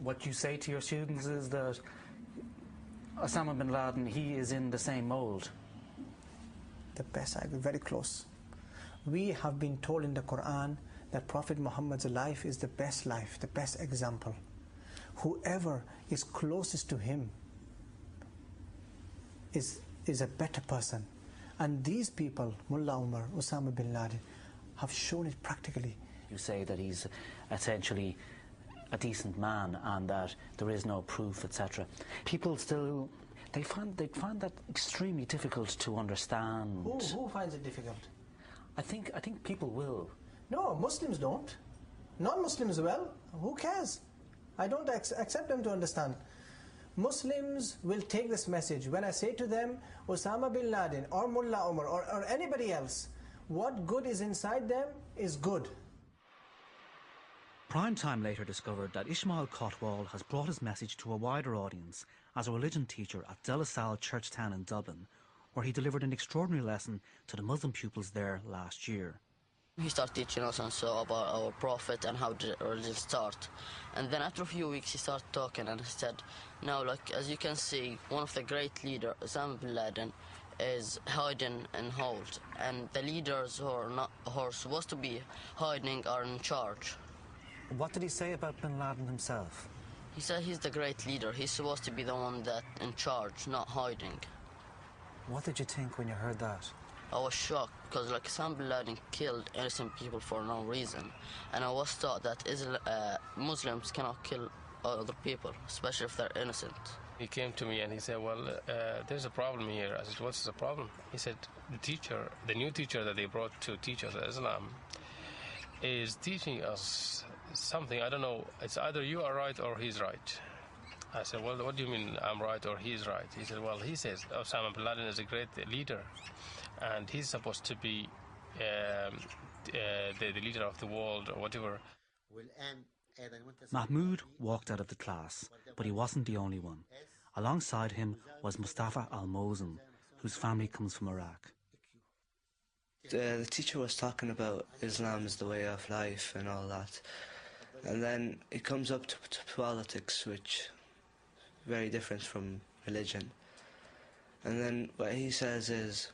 what you say to your students is that Osama bin Laden, he is in the same mold. The best, very close. We have been told in the Quran that Prophet Muhammad's life is the best life, the best example. Whoever is closest to him is a better person. And these people, Mullah Omar, Osama bin Laden, have shown it practically. You say that he's essentially a decent man and that there is no proof, etc. People still, they find that extremely difficult to understand. Who finds it difficult? I think people will. No, Muslims don't. Non-Muslims will. Who cares? I don't accept them to understand. Muslims will take this message. When I say to them, Osama bin Laden or Mullah Omar or anybody else, what good is inside them is good. Primetime later discovered that Ismail Kotwal has brought his message to a wider audience as a religion teacher at De La Salle Church Town in Dublin, where he delivered an extraordinary lesson to the Muslim pupils there last year. He started teaching us and so about our Prophet and how the religion start. And then after a few weeks he started talking and he said, now like as you can see, one of the great leaders, Osama bin Laden, is hiding and hold. And the leaders who are supposed to be hiding are in charge. What did he say about bin Laden himself? He said he's the great leader. He's supposed to be the one that in charge, not hiding. What did you think when you heard that? I was shocked because like Osama bin Laden killed innocent people for no reason, and I was taught that Muslims cannot kill other people, especially if they're innocent. He came to me and he said, well, there's a problem here. I said, what's the problem? He said, the new teacher that they brought to teach us Islam is teaching us something, I don't know, it's either you are right or he's right. I said, well, what do you mean I'm right or he's right? He said, well, he says Osama bin Laden is a great leader and he's supposed to be the leader of the world or whatever. Mahmoud walked out of the class, but he wasn't the only one. Alongside him was Mustafa Al-Mosen, whose family comes from Iraq. The teacher was talking about Islam is the way of life and all that. And then it comes up to politics, which very different from religion. And then what he says is,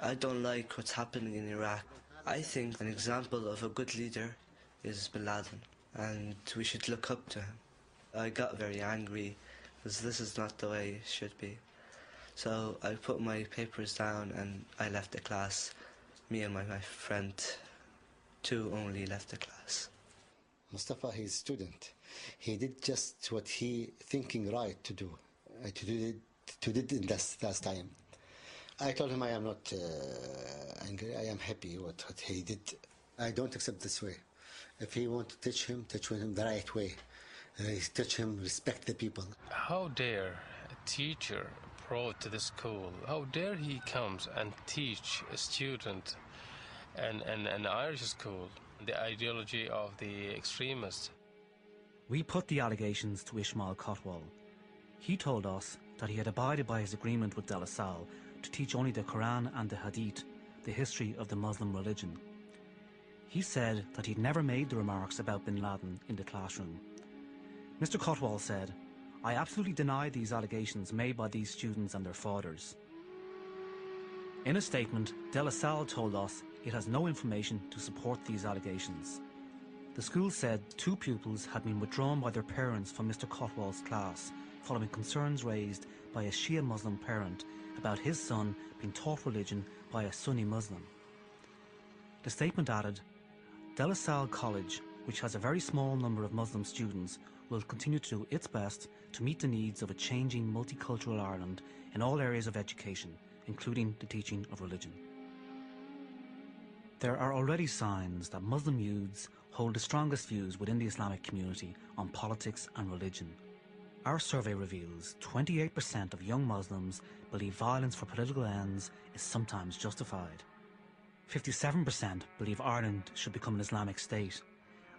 I don't like what's happening in Iraq. I think an example of a good leader is bin Laden, and we should look up to him. I got very angry, because this is not the way it should be. So I put my papers down and I left the class. Me and my friend, two only left the class. Mustafa, he's a student. He did just what he thinking right to do. To did in that time. I told him I am not angry. I am happy with what he did. I don't accept this way. If he want to teach him the right way. Teach him respect the people. How dare a teacher brought to the school? How dare he comes and teach a student in an Irish school the ideology of the extremists? We put the allegations to Ismail Kotwal. He told us that he had abided by his agreement with De La Salle to teach only the Quran and the Hadith, the history of the Muslim religion. He said that he'd never made the remarks about bin Laden in the classroom. Mr. Kotwal said, I absolutely deny these allegations made by these students and their fathers. In a statement, De La Salle told us it has no information to support these allegations. The school said 2 pupils had been withdrawn by their parents from Mr. Kotwal's class following concerns raised by a Shia Muslim parent about his son being taught religion by a Sunni Muslim. The statement added, De La Salle College, which has a very small number of Muslim students, will continue to do its best to meet the needs of a changing multicultural Ireland in all areas of education, including the teaching of religion. There are already signs that Muslim youths hold the strongest views within the Islamic community on politics and religion. Our survey reveals 28% of young Muslims believe violence for political ends is sometimes justified. 57% believe Ireland should become an Islamic state,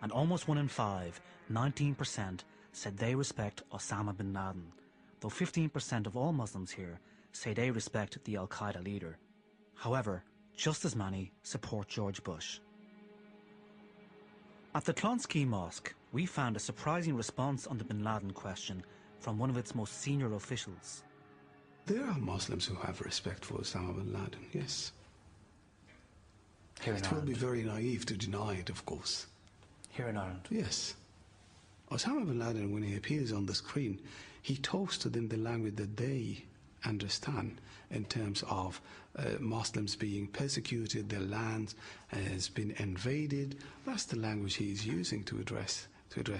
and almost 1 in 5, 19%, said they respect Osama bin Laden, though 15% of all Muslims here say they respect the Al-Qaeda leader. However, just as many support George Bush. At the Klonsky Mosque, we found a surprising response on the bin Laden question from one of its most senior officials. There are Muslims who have respect for Osama bin Laden, yes. Here in It will be very naive to deny it, of course. Here in Ireland? Yes. Osama bin Laden, when he appears on the screen, he talks to them the language that they understand in terms of Muslims being persecuted, their land has been invaded. That's the language he is using to address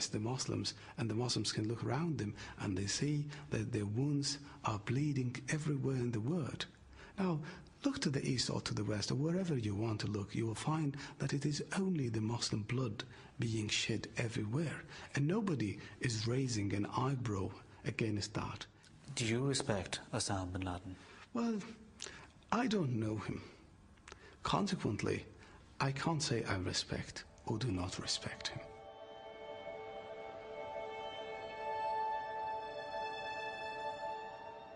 the Muslims, and the Muslims can look around them and they see that their wounds are bleeding everywhere in the world. Now, look to the east or to the west or wherever you want to look, you will find that it is only the Muslim blood being shed everywhere, and nobody is raising an eyebrow against that. Do you respect Osama bin Laden? Well, I don't know him. Consequently, I can't say I respect or do not respect him.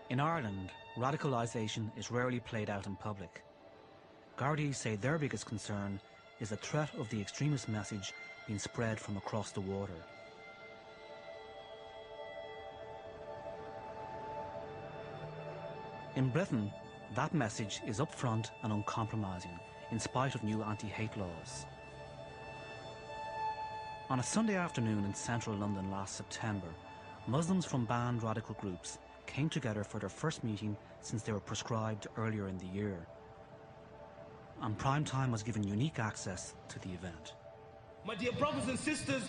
In Ireland, radicalisation is rarely played out in public. Gardaí say their biggest concern is the threat of the extremist message being spread from across the water. In Britain, that message is upfront and uncompromising, in spite of new anti-hate laws. On a Sunday afternoon in central London last September, Muslims from banned radical groups came together for their first meeting since they were proscribed earlier in the year. And Prime Time was given unique access to the event. My dear brothers and sisters,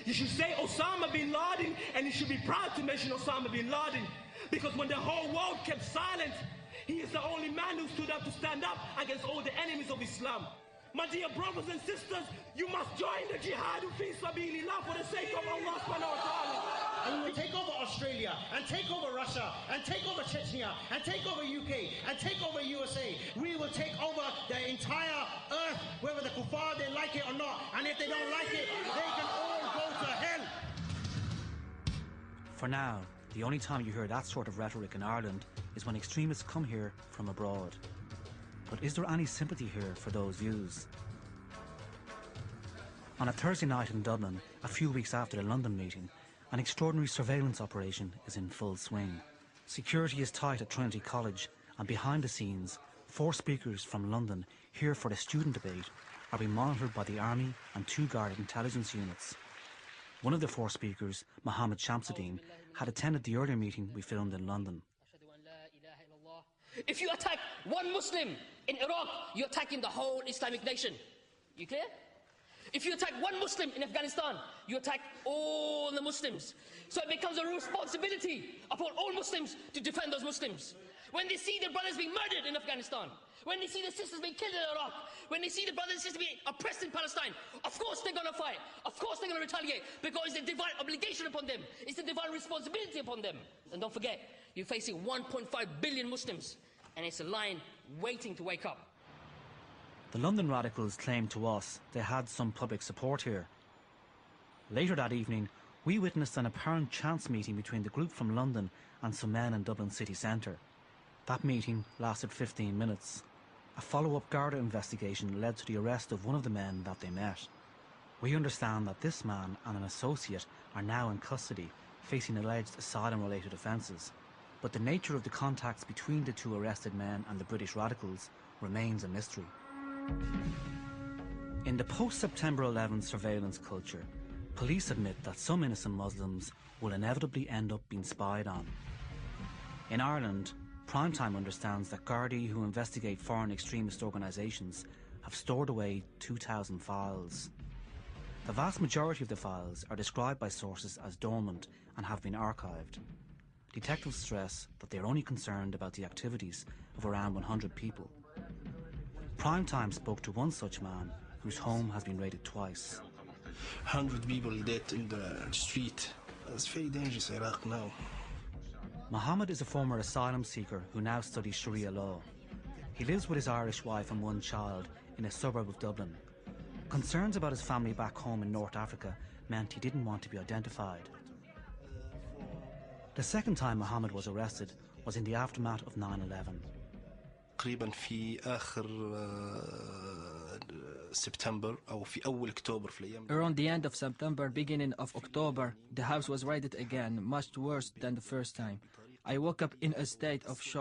you should say Osama bin Laden, and you should be proud to mention Osama bin Laden, because when the whole world kept silent, he is the only man who stood up to stand up against all the enemies of Islam. My dear brothers and sisters, you must join the jihad fi sabilillah for the sake of Allah subhanahu wa ta'ala. And we will take over Australia, and take over Russia, and take over Chechnya, and take over UK, and take over USA. We will take over the entire earth, whether the kuffar, they like it or not. And if they don't like it, they can all go to hell. For now, the only time you hear that sort of rhetoric in Ireland is when extremists come here from abroad. But is there any sympathy here for those views? On a Thursday night in Dublin, a few weeks after the London meeting, an extraordinary surveillance operation is in full swing. Security is tight at Trinity College, and behind the scenes, 4 speakers from London here for the student debate are being monitored by the Army and 2 Garda intelligence units. One of the 4 speakers, Mohammed Shamsuddin, had attended the earlier meeting we filmed in London. If you attack one Muslim in Iraq, you're attacking the whole Islamic nation. You clear? If you attack one Muslim in Afghanistan, you attack all the Muslims. So it becomes a responsibility upon all Muslims to defend those Muslims. When they see their brothers being murdered in Afghanistan, when they see their sisters being killed in Iraq, when they see the brothers and sisters being oppressed in Palestine, of course they're going to fight. Of course they're going to retaliate, because it's a divine obligation upon them. It's a divine responsibility upon them. And don't forget, you're facing 1.5 billion Muslims, and it's a lion waiting to wake up. The London radicals claimed to us they had some public support here. Later that evening, we witnessed an apparent chance meeting between the group from London and some men in Dublin city centre. That meeting lasted 15 minutes. A follow-up Garda investigation led to the arrest of one of the men that they met. We understand that this man and an associate are now in custody, facing alleged asylum-related offences. But the nature of the contacts between the 2 arrested men and the British radicals remains a mystery. In the post-September 11 surveillance culture, police admit that some innocent Muslims will inevitably end up being spied on. In Ireland, Prime Time understands that Gardaí who investigate foreign extremist organisations have stored away 2,000 files. The vast majority of the files are described by sources as dormant and have been archived. Detectives stress that they are only concerned about the activities of around 100 people. Prime Time spoke to one such man whose home has been raided twice. 100 people dead in the street. It's very dangerous in Iraq now. Mohammed is a former asylum seeker who now studies Sharia law. He lives with his Irish wife and 1 child in a suburb of Dublin. Concerns about his family back home in North Africa meant he didn't want to be identified. The second time Mohammed was arrested was in the aftermath of 9/11. تقريبا في آخر سبتمبر أو في أول أكتوبر في الأيام. Around the end of September, beginning of October, the house was raided again, much worse than the first time. I woke up in a state of shock.